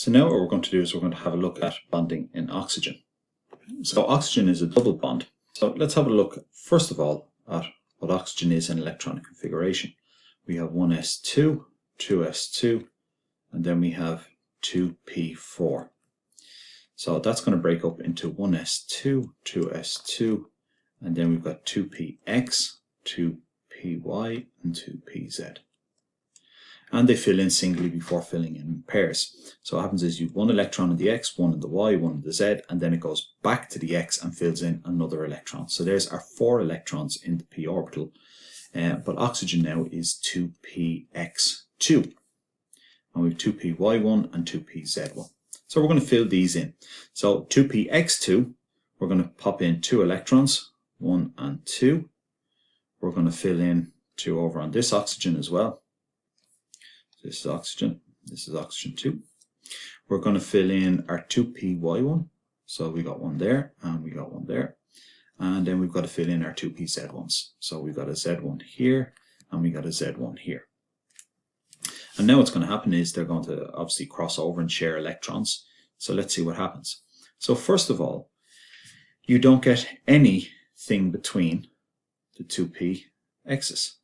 So now what we're going to do is we're going to have a look at bonding in oxygen. So oxygen is a double bond. So let's have a look first of all at what oxygen is in electronic configuration. We have 1s2, 2s2, and then we have 2p4. So that's going to break up into 1s2, 2s2, and then we've got 2px, 2py, and 2pz. And they fill in singly before filling in pairs. So what happens is you have one electron in the x, one in the y, one in the z, and then it goes back to the x and fills in another electron. So there's our 4 electrons in the p orbital. But oxygen now is 2px2. And we have 2py1 and 2pz1. So we're going to fill these in. So 2px2, we're going to pop in 2 electrons, 1 and 2. We're going to fill in 2 over on this oxygen as well. This is oxygen 2. We're going to fill in our 2py1. So we got one there and we got one there. And then we've got to fill in our 2pz1s. So we've got a z1 here and we got a z1 here. And now what's going to happen is they're going to obviously cross over and share electrons. So let's see what happens. So first of all, you don't get anything between the 2px's.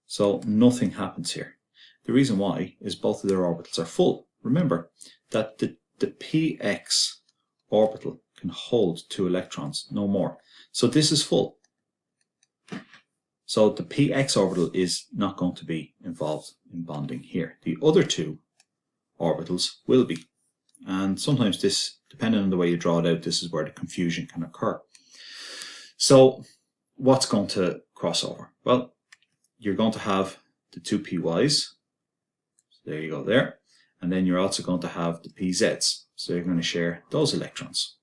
So nothing happens here. The reason why is both of their orbitals are full. Remember that the px orbital can hold 2 electrons, no more. So this is full. So the px orbital is not going to be involved in bonding here. The other 2 orbitals will be. And sometimes this, depending on the way you draw it out, this is where the confusion can occur. So what's going to cross over? Well, you're going to have the 2 py's. There you go there. And then you're also going to have the pz's. So you're going to share those electrons.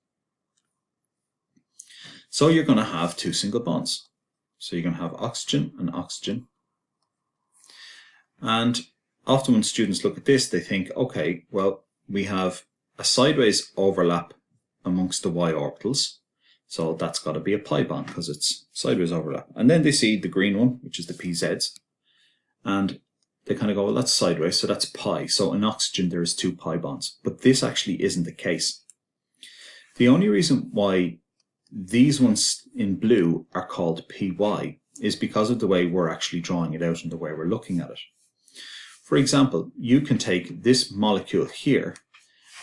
So you're going to have 2 single bonds. So you're going to have oxygen and oxygen. And often when students look at this, they think, okay, well, we have a sideways overlap amongst the y orbitals. So that's got to be a pi bond because it's sideways overlap. And then they see the green one, which is the pz's. And they kind of go, well, that's sideways, so that's pi. So in oxygen, there is 2 pi bonds. But this actually isn't the case. The only reason why these ones in blue are called py is because of the way we're actually drawing it out and the way we're looking at it. For example, you can take this molecule here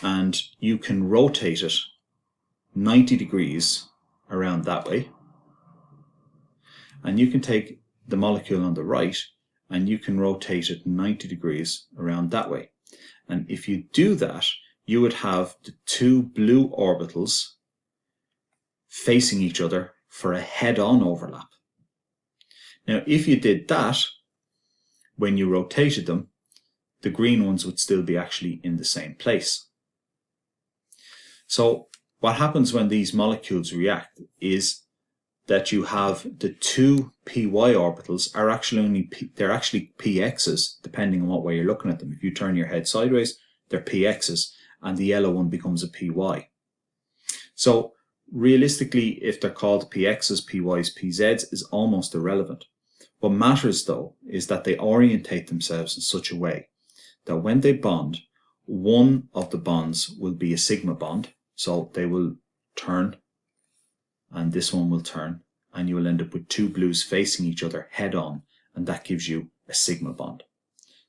and you can rotate it 90 degrees around that way. And you can take the molecule on the right and you can rotate it 90 degrees around that way. And if you do that, you would have the 2 blue orbitals facing each other for a head-on overlap. Now, if you did that, when you rotated them, the green ones would still be actually in the same place. So what happens when these molecules react is that you have the 2 py orbitals are actually they're actually px's, depending on what way you're looking at them. If you turn your head sideways, they're px's, and the yellow one becomes a py. So realistically, if they're called px's, py's, pz's is almost irrelevant. What matters though is that they orientate themselves in such a way that when they bond, one of the bonds will be a sigma bond, so they will turn and this one will turn, and you will end up with 2 blues facing each other head on, and that gives you a sigma bond.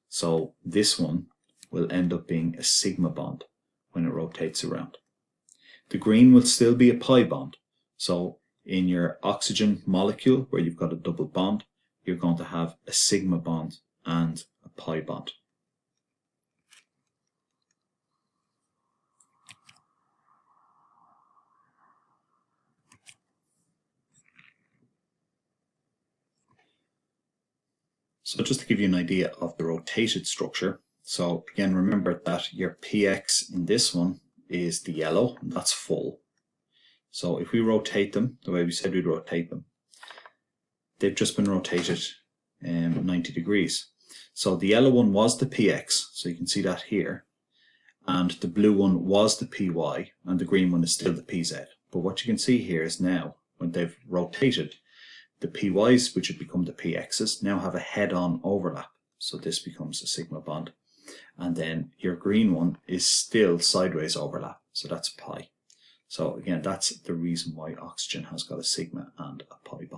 So this one will end up being a sigma bond when it rotates around. The green will still be a pi bond. So in your oxygen molecule where you've got a double bond, you're going to have a sigma bond and a pi bond. So just to give you an idea of the rotated structure. So again, remember that your px in this one is the yellow, and that's full. So if we rotate them the way we said we'd rotate them, they've just been rotated 90 degrees. So the yellow one was the px, so you can see that here, and the blue one was the py, and the green one is still the pz. But what you can see here is now, when they've rotated, the py's, which have become the px's, now have a head-on overlap. So this becomes a sigma bond. and then your green one is still sideways overlap, so that's pi. So again, that's the reason why oxygen has got a sigma and a pi bond.